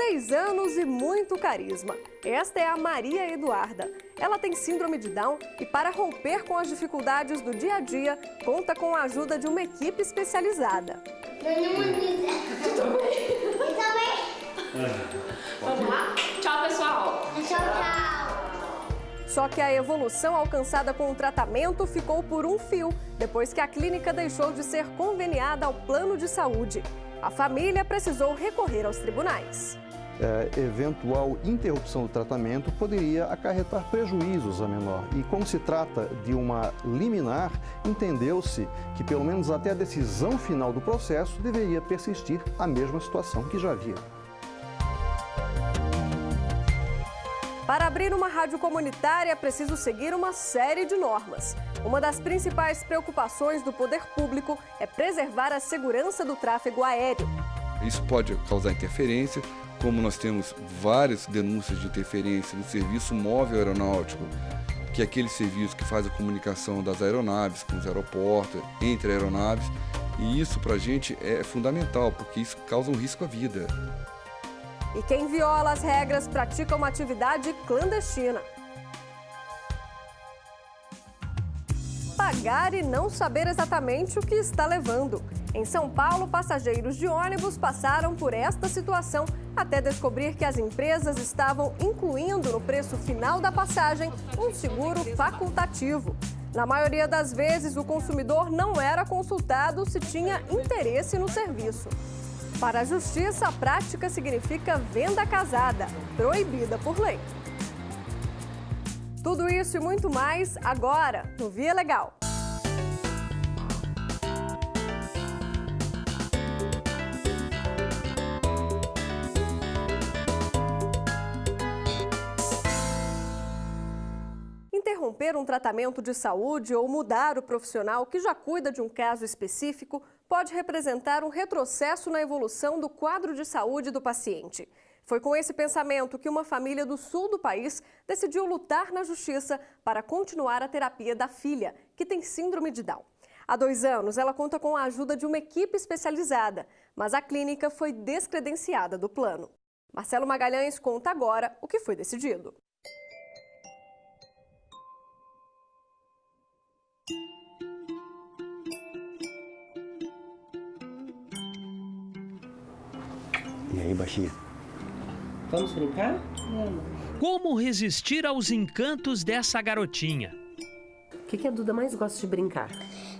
6 anos e muito carisma. Esta é a Maria Eduarda. Ela tem síndrome de Down e, para romper com as dificuldades do dia a dia, conta com a ajuda de uma equipe especializada. Vamos lá? Tchau, pessoal! Tchau, tchau! Só que a evolução alcançada com o tratamento ficou por um fio, depois que a clínica deixou de ser conveniada ao plano de saúde. A família precisou recorrer aos tribunais. Eventual interrupção do tratamento poderia acarretar prejuízos a menor. E como se trata de uma liminar, entendeu-se que pelo menos até a decisão final do processo deveria persistir a mesma situação que já havia. Para abrir uma rádio comunitária é preciso seguir uma série de normas. Uma das principais preocupações do poder público é preservar a segurança do tráfego aéreo. Isso pode causar interferência, como nós temos várias denúncias de interferência no serviço móvel aeronáutico, que é aquele serviço que faz a comunicação das aeronaves com os aeroportos, entre aeronaves. E isso para a gente é fundamental, porque isso causa um risco à vida. E quem viola as regras pratica uma atividade clandestina. Pagar e não saber exatamente o que está levando. Em São Paulo, passageiros de ônibus passaram por esta situação até descobrir que as empresas estavam incluindo no preço final da passagem um seguro facultativo. Na maioria das vezes, o consumidor não era consultado se tinha interesse no serviço. Para a Justiça, a prática significa venda casada, proibida por lei. Tudo isso e muito mais agora no Via Legal. Interromper um tratamento de saúde ou mudar o profissional que já cuida de um caso específico pode representar um retrocesso na evolução do quadro de saúde do paciente. Foi com esse pensamento que uma família do sul do país decidiu lutar na justiça para continuar a terapia da filha, que tem síndrome de Down. Há 2 anos, ela conta com a ajuda de uma equipe especializada, mas a clínica foi descredenciada do plano. Marcelo Magalhães conta agora o que foi decidido. E aí, baixinha? Vamos brincar? Como resistir aos encantos dessa garotinha? O que a Duda mais gosta de brincar?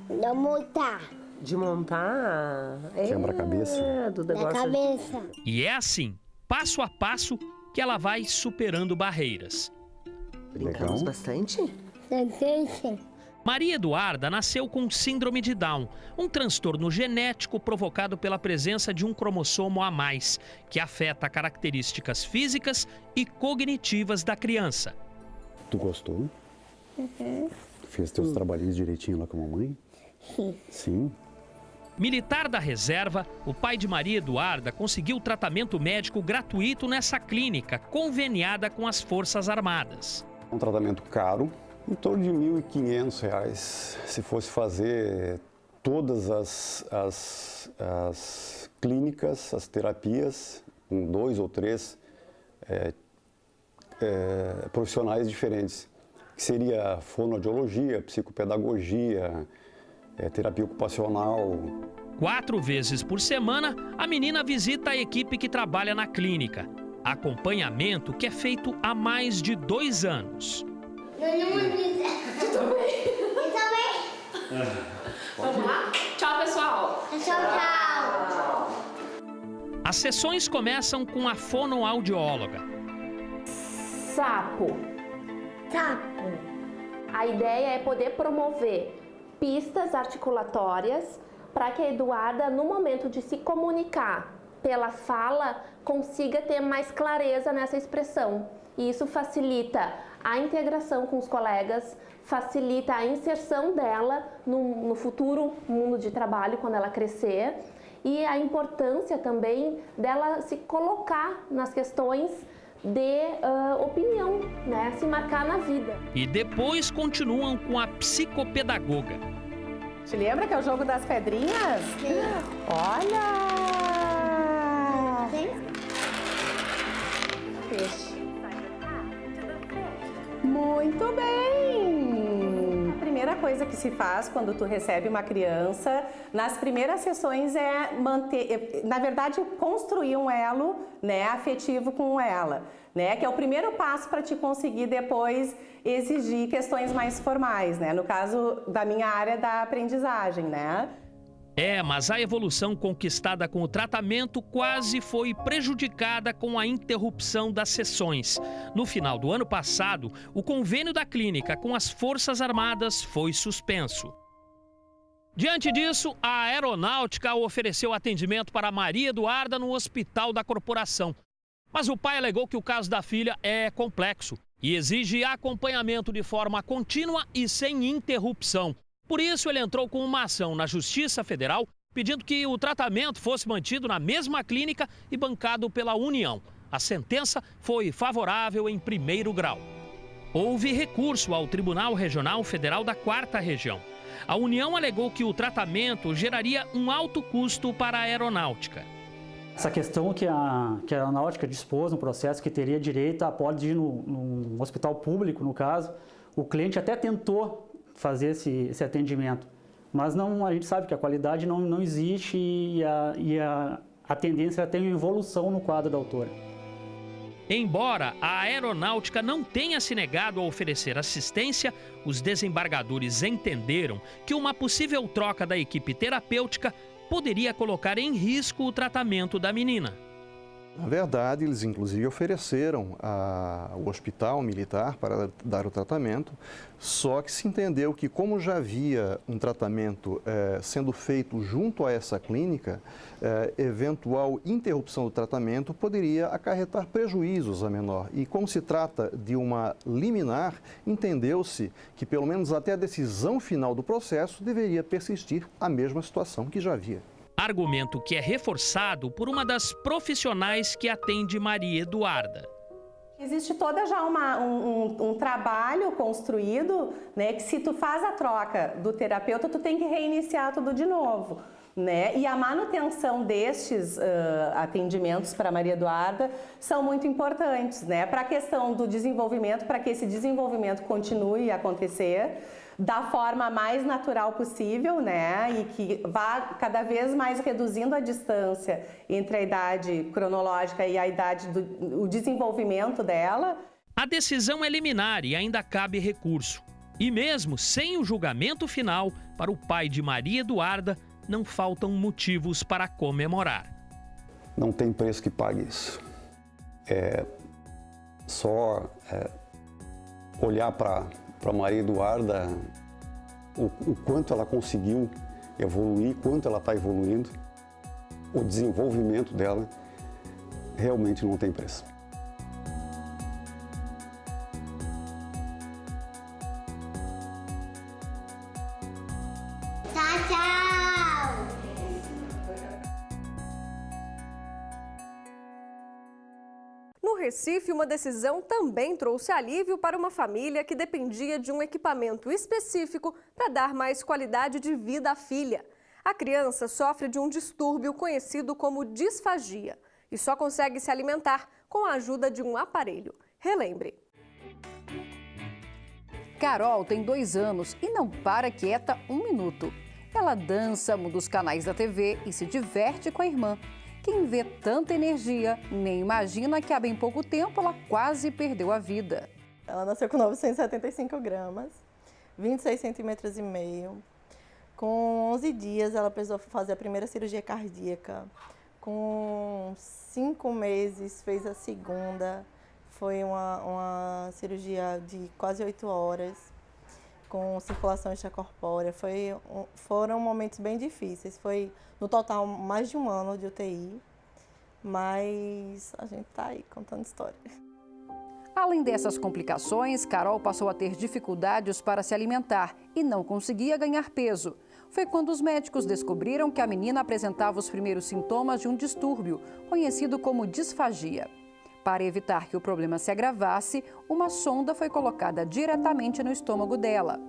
De montar. De montar? Quebra-cabeça. A Duda Na gosta cabeça. E é assim, passo a passo, que ela vai superando barreiras. Brincamos Legal. bastante? Sentença. Maria Eduarda nasceu com síndrome de Down, um transtorno genético provocado pela presença de um cromossomo a mais, que afeta características físicas e cognitivas da criança. Tu gostou? Fez teus trabalhinhos direitinho lá com a mamãe? Sim. Sim. Militar da reserva, o pai de Maria Eduarda conseguiu tratamento médico gratuito nessa clínica, conveniada com as Forças Armadas. Um tratamento caro, em torno de R$ 1.500, se fosse fazer todas as clínicas, as terapias, com 2 ou 3 profissionais diferentes, que seria fonoaudiologia, psicopedagogia, terapia ocupacional. 4 vezes por semana, a menina visita a equipe que trabalha na clínica. Acompanhamento que é feito há mais de 2 anos. Vamos lá? Tchau, pessoal! Tchau, tchau! As sessões começam com a fonoaudióloga. Sapo. Sapo. A ideia é poder promover pistas articulatórias para que a Eduarda, no momento de se comunicar pela fala, consiga ter mais clareza nessa expressão. E isso facilita a integração com os colegas, facilita a inserção dela no futuro mundo de trabalho quando ela crescer e a importância também dela se colocar nas questões de opinião, né? Se marcar na vida. E depois continuam com a psicopedagoga. Te lembra que é o jogo das pedrinhas? Sim. Olha! Muito bem! A primeira coisa que se faz quando tu recebe uma criança, nas primeiras sessões é manter, na verdade, construir um elo, né, afetivo com ela, né, que é o primeiro passo para te conseguir depois exigir questões mais formais, né, no caso da minha área da aprendizagem, né. Mas a evolução conquistada com o tratamento quase foi prejudicada com a interrupção das sessões. No final do ano passado, o convênio da clínica com as Forças Armadas foi suspenso. Diante disso, a Aeronáutica ofereceu atendimento para Maria Eduarda no Hospital da Corporação. Mas o pai alegou que o caso da filha é complexo e exige acompanhamento de forma contínua e sem interrupção. Por isso, ele entrou com uma ação na Justiça Federal pedindo que o tratamento fosse mantido na mesma clínica e bancado pela União. A sentença foi favorável em primeiro grau. Houve recurso ao Tribunal Regional Federal da 4ª Região. A União alegou que o tratamento geraria um alto custo para a Aeronáutica. Essa questão que a Aeronáutica dispôs no processo que teria direito a pode ir num hospital público, no caso, o cliente até tentou fazer esse atendimento, mas não, a gente sabe que a qualidade não existe e a tendência é ter uma evolução no quadro da autora. Embora a Aeronáutica não tenha se negado a oferecer assistência, os desembargadores entenderam que uma possível troca da equipe terapêutica poderia colocar em risco o tratamento da menina. Na verdade, eles inclusive ofereceram ao hospital militar para dar o tratamento, só que se entendeu que como já havia um tratamento sendo feito junto a essa clínica, eventual interrupção do tratamento poderia acarretar prejuízos a menor. E como se trata de uma liminar, entendeu-se que pelo menos até a decisão final do processo deveria persistir a mesma situação que já havia. Argumento que é reforçado por uma das profissionais que atende Maria Eduarda. Existe toda já um trabalho construído, né, que se tu faz a troca do terapeuta, tu tem que reiniciar tudo de novo, né? E a manutenção destes atendimentos para Maria Eduarda são muito importantes, né, para a questão do desenvolvimento, para que esse desenvolvimento continue a acontecer da forma mais natural possível, né, e que vá cada vez mais reduzindo a distância entre a idade cronológica e a idade do desenvolvimento dela. A decisão é liminar e ainda cabe recurso. E mesmo sem o julgamento final, para o pai de Maria Eduarda, não faltam motivos para comemorar. Não tem preço que pague isso. Só olhar para Maria Eduarda, o quanto ela conseguiu evoluir, quanto ela está evoluindo, o desenvolvimento dela realmente não tem preço. No Recife, uma decisão também trouxe alívio para uma família que dependia de um equipamento específico para dar mais qualidade de vida à filha. A criança sofre de um distúrbio conhecido como disfagia e só consegue se alimentar com a ajuda de um aparelho. Relembre. Carol tem 2 anos e não para quieta um minuto. Ela dança, muda os canais da TV e se diverte com a irmã. Quem vê tanta energia nem imagina que há bem pouco tempo ela quase perdeu a vida. Ela nasceu com 975 gramas, 26 centímetros e meio. Com 11 dias ela precisou fazer a primeira cirurgia cardíaca. Com 5 meses fez a segunda. Foi uma cirurgia de quase 8 horas, com circulação extracorpórea. Foram momentos bem difíceis. Foi, no total, mais de 1 ano de UTI, mas a gente está aí contando história. Além dessas complicações, Carol passou a ter dificuldades para se alimentar e não conseguia ganhar peso. Foi quando os médicos descobriram que a menina apresentava os primeiros sintomas de um distúrbio, conhecido como disfagia. Para evitar que o problema se agravasse, uma sonda foi colocada diretamente no estômago dela.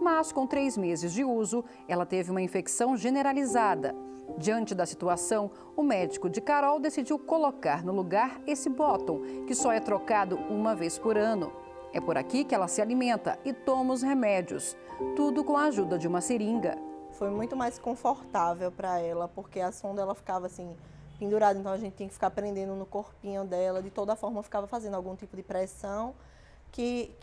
Mas, com 3 meses de uso, ela teve uma infecção generalizada. Diante da situação, o médico de Carol decidiu colocar no lugar esse bottom, que só é trocado uma vez por ano. É por aqui que ela se alimenta e toma os remédios, tudo com a ajuda de uma seringa. Foi muito mais confortável para ela, porque a sonda ela ficava assim pendurada, então a gente tinha que ficar prendendo no corpinho dela, de toda forma ficava fazendo algum tipo de pressão que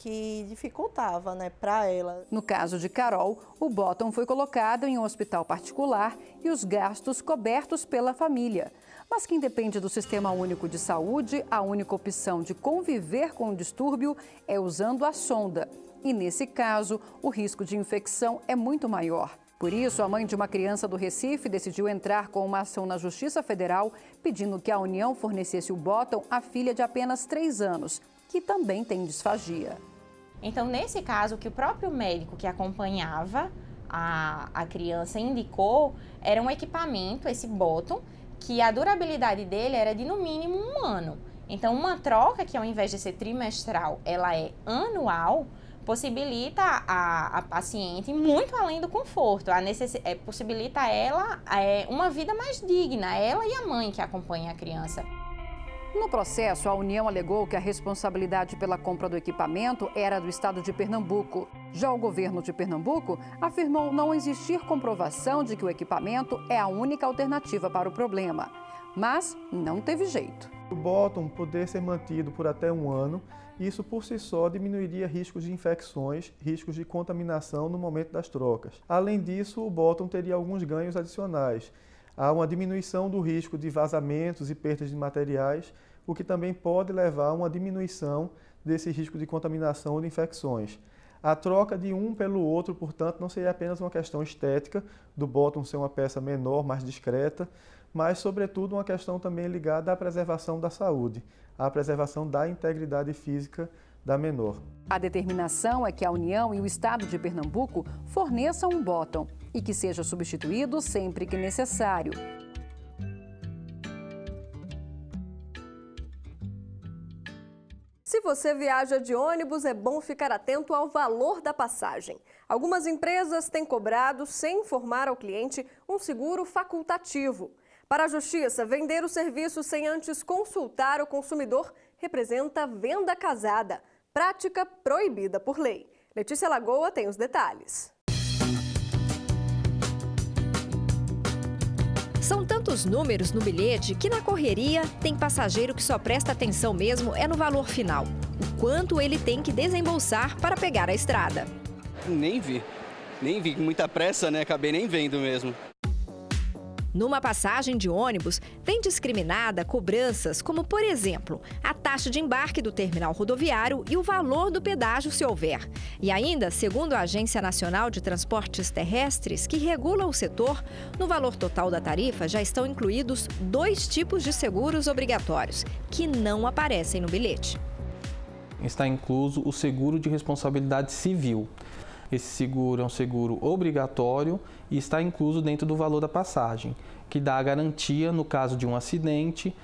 dificultava, né, para ela. No caso de Carol, o bottom foi colocado em um hospital particular e os gastos cobertos pela família. Mas quem depende do Sistema Único de Saúde, a única opção de conviver com o distúrbio é usando a sonda. E nesse caso, o risco de infecção é muito maior. Por isso, a mãe de uma criança do Recife decidiu entrar com uma ação na Justiça Federal pedindo que a União fornecesse o bottom à filha de apenas 3 anos, que também tem disfagia. Então, nesse caso, o que o próprio médico que acompanhava a criança indicou era um equipamento, esse bottom, que a durabilidade dele era de no mínimo 1 ano. Então, uma troca que ao invés de ser trimestral, ela é anual, possibilita a paciente muito além do conforto, possibilita ela uma vida mais digna, ela e a mãe que acompanha a criança. No processo, a União alegou que a responsabilidade pela compra do equipamento era do estado de Pernambuco. Já o governo de Pernambuco afirmou não existir comprovação de que o equipamento é a única alternativa para o problema. Mas não teve jeito. O bottom poder ser mantido por até 1 ano, isso por si só diminuiria riscos de infecções, riscos de contaminação no momento das trocas. Além disso, o bottom teria alguns ganhos adicionais. Há uma diminuição do risco de vazamentos e perdas de materiais, o que também pode levar a uma diminuição desse risco de contaminação ou de infecções. A troca de um pelo outro, portanto, não seria apenas uma questão estética, do bottom ser uma peça menor, mais discreta, mas, sobretudo, uma questão também ligada à preservação da saúde, à preservação da integridade física da menor. A determinação é que a União e o Estado de Pernambuco forneçam um bottom e que seja substituído sempre que necessário. Se você viaja de ônibus, é bom ficar atento ao valor da passagem. Algumas empresas têm cobrado, sem informar ao cliente, um seguro facultativo. Para a Justiça, vender o serviço sem antes consultar o consumidor representa venda casada, prática proibida por lei. Letícia Lagoa tem os detalhes. São tantos números no bilhete que na correria tem passageiro que só presta atenção mesmo é no valor final. O quanto ele tem que desembolsar para pegar a estrada. Nem vi com muita pressa, né? Acabei nem vendo mesmo. Numa passagem de ônibus, vem discriminada cobranças como, por exemplo, a taxa de embarque do terminal rodoviário e o valor do pedágio se houver. E ainda, segundo a Agência Nacional de Transportes Terrestres, que regula o setor, no valor total da tarifa já estão incluídos 2 tipos de seguros obrigatórios, que não aparecem no bilhete. Está incluso o seguro de responsabilidade civil. Esse seguro é um seguro obrigatório e está incluso dentro do valor da passagem, que dá a garantia, no caso de um acidente,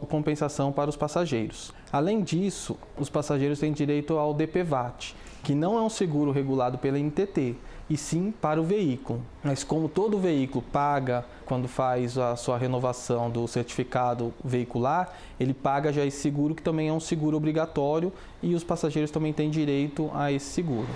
compensação para os passageiros. Além disso, os passageiros têm direito ao DPVAT, que não é um seguro regulado pela NTT, e sim para o veículo. Mas como todo veículo paga quando faz a sua renovação do certificado veicular, ele paga já esse seguro, que também é um seguro obrigatório, e os passageiros também têm direito a esse seguro.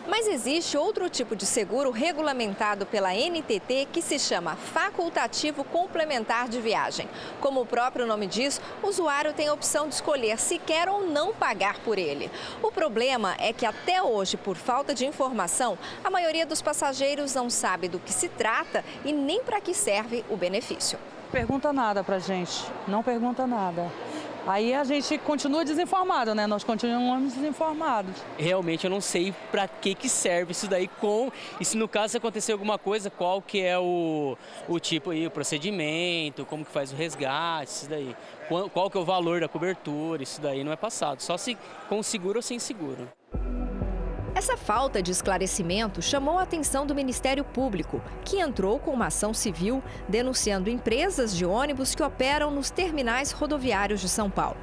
Mas existe outro tipo de seguro regulamentado pela NTT que se chama facultativo complementar de viagem. Como o próprio nome diz, o usuário tem a opção de escolher se quer ou não pagar por ele. O problema é que até hoje, por falta de informação, a maioria dos passageiros não sabe do que se trata e nem para que serve o benefício. Pergunta nada pra gente, não pergunta nada. Aí a gente continua desinformado, né? Nós continuamos desinformados. Realmente eu não sei para que serve isso daí e se no caso acontecer alguma coisa, qual que é o tipo aí, o procedimento, como que faz o resgate, isso daí. Qual que é o valor da cobertura, isso daí não é passado, só se com seguro ou sem seguro. Essa falta de esclarecimento chamou a atenção do Ministério Público, que entrou com uma ação civil denunciando empresas de ônibus que operam nos terminais rodoviários de São Paulo.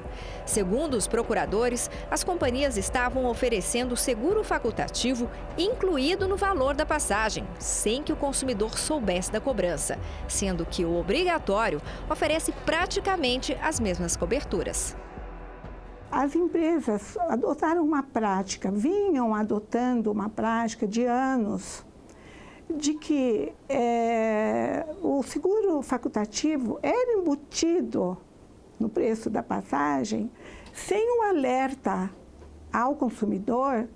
Segundo os procuradores, as companhias estavam oferecendo seguro facultativo incluído no valor da passagem, sem que o consumidor soubesse da cobrança, sendo que o obrigatório oferece praticamente as mesmas coberturas. as empresas adotaram uma prática, vinham adotando uma prática de anos, de que o seguro facultativo era embutido no preço da passagem sem um alerta ao consumidor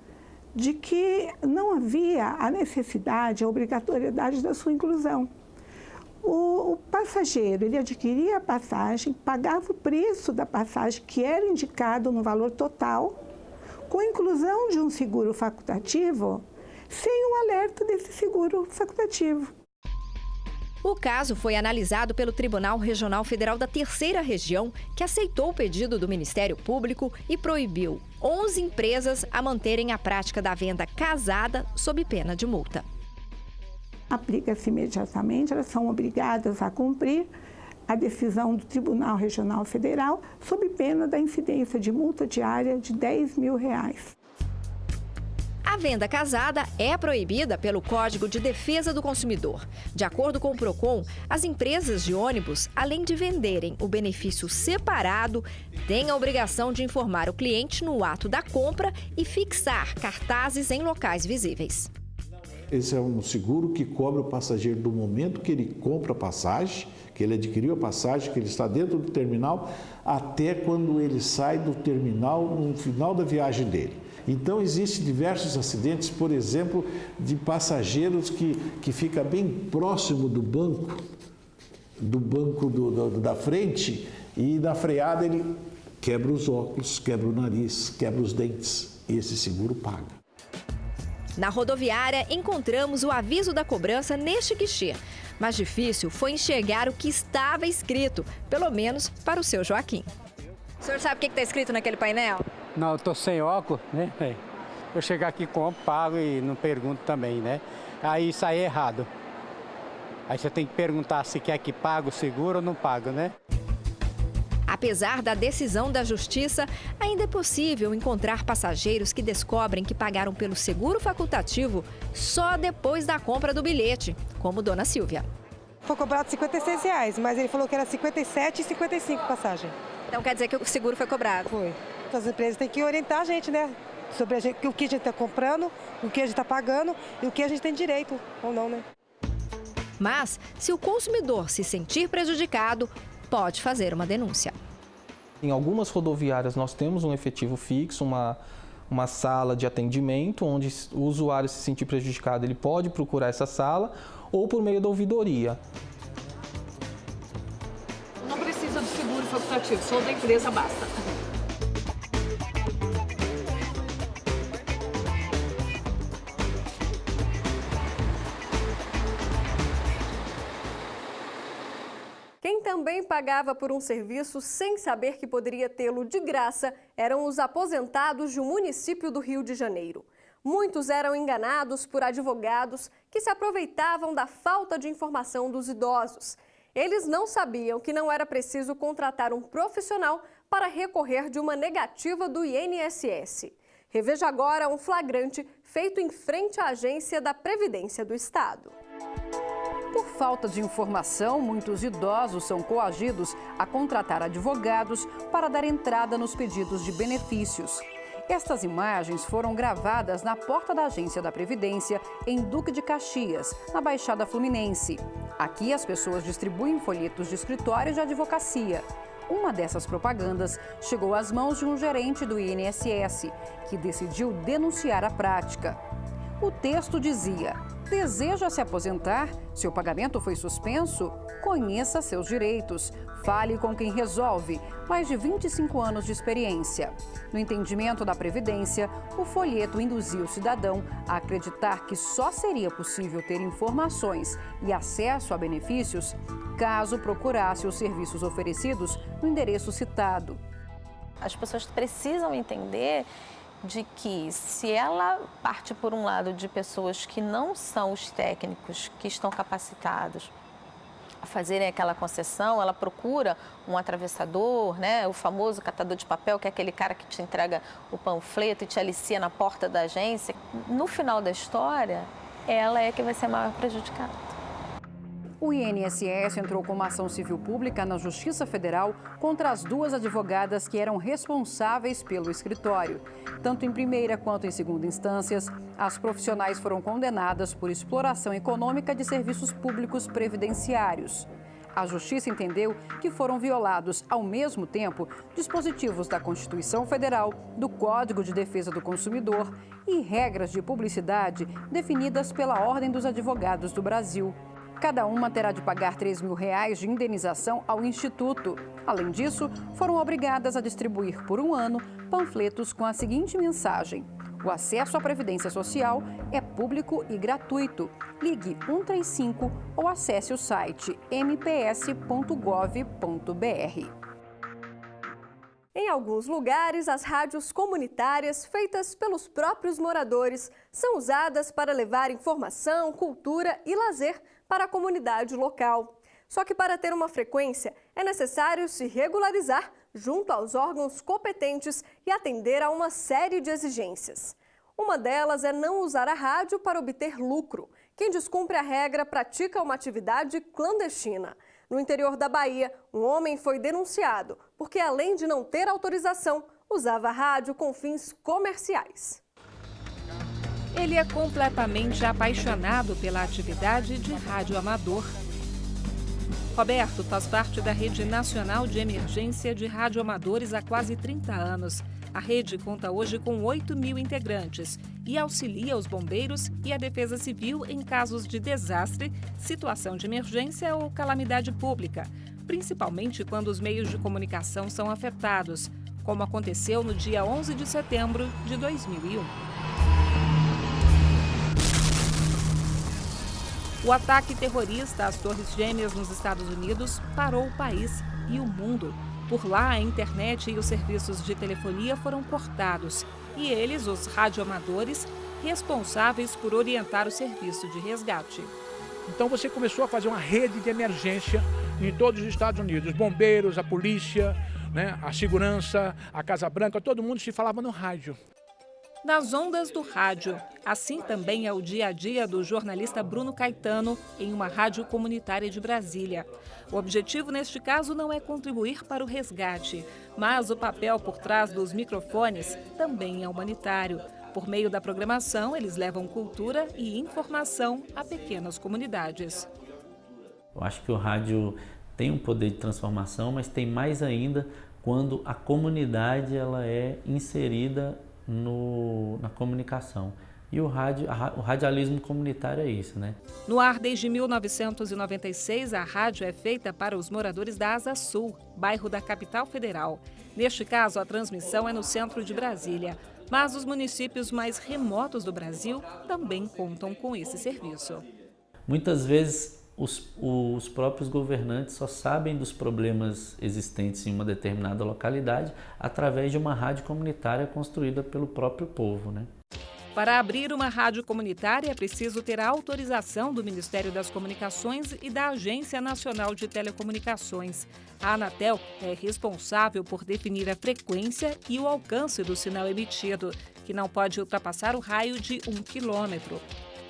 de que não havia a necessidade, a obrigatoriedade da sua inclusão. O passageiro, ele adquiria a passagem, pagava o preço da passagem que era indicado no valor total, com a inclusão de um seguro facultativo, sem o alerta desse seguro facultativo. O caso foi analisado pelo Tribunal Regional Federal da Terceira Região, que aceitou o pedido do Ministério Público e proibiu 11 empresas a manterem a prática da venda casada sob pena de multa. Aplica-se imediatamente, elas são obrigadas a cumprir a decisão do Tribunal Regional Federal sob pena da incidência de multa diária de R$10 mil. A venda casada é proibida pelo Código de Defesa do Consumidor. De acordo com o PROCON, as empresas de ônibus, além de venderem o benefício separado, têm a obrigação de informar o cliente no ato da compra e fixar cartazes em locais visíveis. Esse é um seguro que cobre o passageiro do momento que ele compra a passagem, que ele adquiriu a passagem, que ele está dentro do terminal, até quando ele sai do terminal no final da viagem dele. Então, existem diversos acidentes, por exemplo, de passageiros que fica bem próximo do banco da frente e na freada ele quebra os óculos, quebra o nariz, quebra os dentes e esse seguro paga. Na rodoviária, encontramos o aviso da cobrança neste guichê. Mas difícil foi enxergar o que estava escrito, pelo menos para o seu Joaquim. O senhor sabe o que está escrito naquele painel? Não, eu estou sem óculos, né? Eu chegar aqui, compro, pago e não pergunto também, né? Aí isso aí é errado. Aí você tem que perguntar se quer que pague o seguro ou não paga, né? Apesar da decisão da Justiça, ainda é possível encontrar passageiros que descobrem que pagaram pelo seguro facultativo só depois da compra do bilhete, como Dona Silvia. Foi cobrado R$56, mas ele falou que era R$57,55 passagem. Então quer dizer que o seguro foi cobrado? Foi. Então, as empresas têm que orientar a gente, né? Sobre o que a gente está comprando, o que a gente está pagando e o que a gente tem direito ou não, né? Mas, se o consumidor se sentir prejudicado, pode fazer uma denúncia. Em algumas rodoviárias nós temos um efetivo fixo, uma sala de atendimento, onde o usuário se sentir prejudicado, ele pode procurar essa sala ou por meio da ouvidoria. Não precisa do seguro facultativo, só da empresa basta. Quem também pagava por um serviço sem saber que poderia tê-lo de graça eram os aposentados de um município do Rio de Janeiro. Muitos eram enganados por advogados que se aproveitavam da falta de informação dos idosos. Eles não sabiam que não era preciso contratar um profissional para recorrer de uma negativa do INSS. Reveja agora um flagrante feito em frente à Agência da Previdência do Estado. Por falta de informação, muitos idosos são coagidos a contratar advogados para dar entrada nos pedidos de benefícios. Estas imagens foram gravadas na porta da Agência da Previdência, em Duque de Caxias, na Baixada Fluminense. Aqui, as pessoas distribuem folhetos de escritórios de advocacia. Uma dessas propagandas chegou às mãos de um gerente do INSS, que decidiu denunciar a prática. O texto dizia: deseja se aposentar? Seu pagamento foi suspenso? Conheça seus direitos. Fale com quem resolve. Mais de 25 anos de experiência. No entendimento da Previdência, o folheto induziu o cidadão a acreditar que só seria possível ter informações e acesso a benefícios caso procurasse os serviços oferecidos no endereço citado. As pessoas precisam entender de que se ela parte por um lado de pessoas que não são os técnicos que estão capacitados a fazerem aquela concessão, ela procura um atravessador, né, o famoso catador de papel, que é aquele cara que te entrega o panfleto e te alicia na porta da agência. No final da história, ela é que vai ser a maior prejudicada. O INSS entrou com uma ação civil pública na Justiça Federal contra as 2 advogadas que eram responsáveis pelo escritório. Tanto em primeira quanto em segunda instâncias, as profissionais foram condenadas por exploração econômica de serviços públicos previdenciários. A Justiça entendeu que foram violados, ao mesmo tempo, dispositivos da Constituição Federal, do Código de Defesa do Consumidor e regras de publicidade definidas pela Ordem dos Advogados do Brasil. Cada uma terá de pagar R$ 3.000 de indenização ao Instituto. Além disso, foram obrigadas a distribuir por um ano panfletos com a seguinte mensagem: o acesso à Previdência Social é público e gratuito. Ligue 135 ou acesse o site mps.gov.br. Em alguns lugares, as rádios comunitárias feitas pelos próprios moradores são usadas para levar informação, cultura e lazer para a comunidade local. Só que para ter uma frequência é necessário se regularizar junto aos órgãos competentes e atender a uma série de exigências. Uma delas é não usar a rádio para obter lucro. Quem descumpre a regra pratica uma atividade clandestina. No interior da Bahia, um homem foi denunciado porque, além de não ter autorização, usava a rádio com fins comerciais. Ele é completamente apaixonado pela atividade de rádio amador. Roberto faz parte da Rede Nacional de Emergência de Radioamadores há quase 30 anos. A rede conta hoje com 8.000 integrantes e auxilia os bombeiros e a Defesa Civil em casos de desastre, situação de emergência ou calamidade pública, principalmente quando os meios de comunicação são afetados, como aconteceu no dia 11 de setembro de 2001. O ataque terrorista às Torres Gêmeas nos Estados Unidos parou o país e o mundo. Por lá, a internet e os serviços de telefonia foram cortados e eles, os radioamadores, responsáveis por orientar o serviço de resgate. Então você começou a fazer uma rede de emergência em todos os Estados Unidos. Os bombeiros, a polícia, a segurança, a Casa Branca, todo mundo se falava no rádio. Nas ondas do rádio. Assim também é o dia a dia do jornalista Bruno Caetano em uma rádio comunitária de Brasília. O objetivo neste caso não é contribuir para o resgate, mas o papel por trás dos microfones também é humanitário. Por meio da programação, eles levam cultura e informação a pequenas comunidades. Eu acho que o rádio tem um poder de transformação, mas tem mais ainda quando a comunidade ela é inserida na comunicação. E o radialismo comunitário é isso, né? No ar desde 1996, a rádio é feita para os moradores da Asa Sul, bairro da capital federal. Neste caso, a transmissão é no centro de Brasília. Mas os municípios mais remotos do Brasil também contam com esse serviço. Muitas vezes, os próprios governantes só sabem dos problemas existentes em uma determinada localidade através de uma rádio comunitária construída pelo próprio povo, né? Para abrir uma rádio comunitária é preciso ter a autorização do Ministério das Comunicações e da Agência Nacional de Telecomunicações. A Anatel é responsável por definir a frequência e o alcance do sinal emitido, que não pode ultrapassar o raio de 1 quilômetro.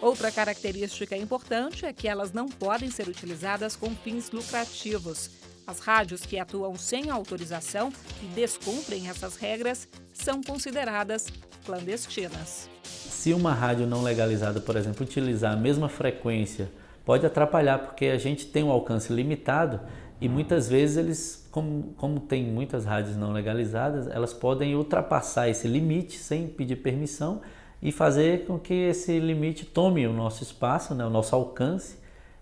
Outra característica importante é que elas não podem ser utilizadas com fins lucrativos. As rádios que atuam sem autorização e descumprem essas regras são consideradas clandestinas. Se uma rádio não legalizada, por exemplo, utilizar a mesma frequência, pode atrapalhar, porque a gente tem um alcance limitado e muitas vezes eles, como tem muitas rádios não legalizadas, elas podem ultrapassar esse limite sem pedir permissão e fazer com que esse limite tome o nosso espaço, o nosso alcance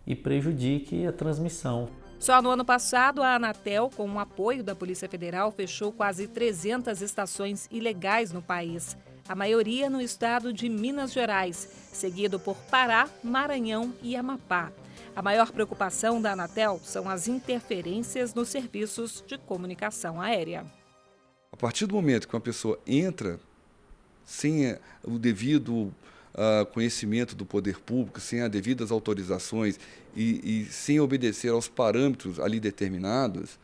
e prejudique a transmissão. Só no ano passado, a Anatel, com o apoio da Polícia Federal, fechou quase 300 estações ilegais no país. A maioria no estado de Minas Gerais, seguido por Pará, Maranhão e Amapá. A maior preocupação da Anatel são as interferências nos serviços de comunicação aérea. A partir do momento que uma pessoa entra sem o devido conhecimento do poder público, sem as devidas autorizações e sem obedecer aos parâmetros ali determinados,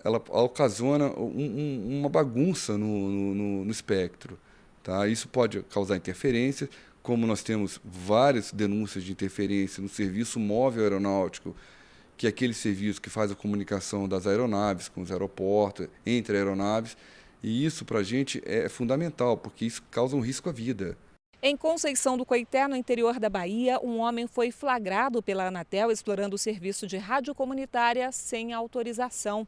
ela ocasiona uma bagunça no espectro. Tá? Isso pode causar interferência, como nós temos várias denúncias de interferência no serviço móvel aeronáutico, que é aquele serviço que faz a comunicação das aeronaves com os aeroportos, entre aeronaves, e isso para a gente é fundamental, porque isso causa um risco à vida. Em Conceição do Coité, no interior da Bahia, um homem foi flagrado pela Anatel explorando o serviço de rádio comunitária sem autorização.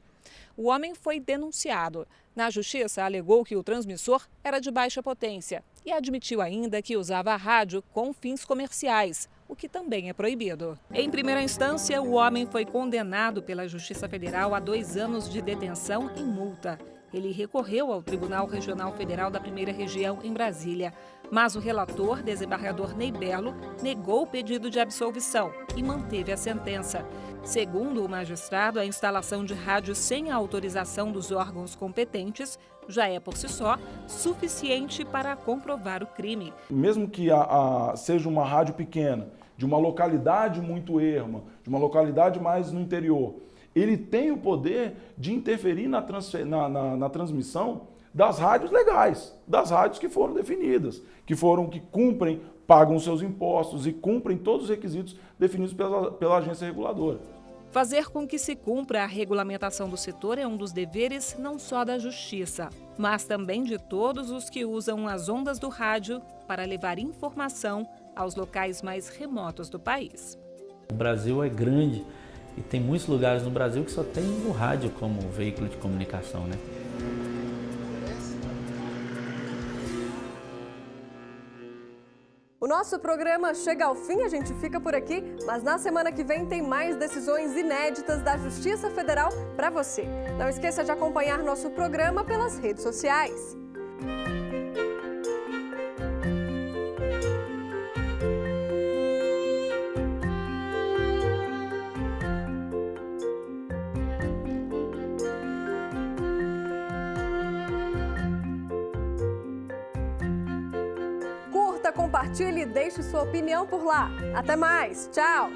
O homem foi denunciado. Na justiça, alegou que o transmissor era de baixa potência e admitiu ainda que usava a rádio com fins comerciais, o que também é proibido. Em primeira instância, o homem foi condenado pela Justiça Federal a 2 anos de detenção e multa. Ele recorreu ao Tribunal Regional Federal da Primeira Região, em Brasília. Mas o relator, desembargador Ney Belo, negou o pedido de absolvição e manteve a sentença. Segundo o magistrado, a instalação de rádio sem a autorização dos órgãos competentes já é, por si só, suficiente para comprovar o crime. Mesmo que seja uma rádio pequena, de uma localidade muito erma, de uma localidade mais no interior, ele tem o poder de interferir na transmissão das rádios legais, das rádios que foram definidas, que cumprem, pagam seus impostos e cumprem todos os requisitos definidos pela agência reguladora. Fazer com que se cumpra a regulamentação do setor é um dos deveres não só da Justiça, mas também de todos os que usam as ondas do rádio para levar informação aos locais mais remotos do país. O Brasil é grande e tem muitos lugares no Brasil que só tem o rádio como veículo de comunicação, né? O nosso programa chega ao fim, a gente fica por aqui, mas na semana que vem tem mais decisões inéditas da Justiça Federal para você. Não esqueça de acompanhar nosso programa pelas redes sociais. Compartilhe e deixe sua opinião por lá. Até mais. Tchau!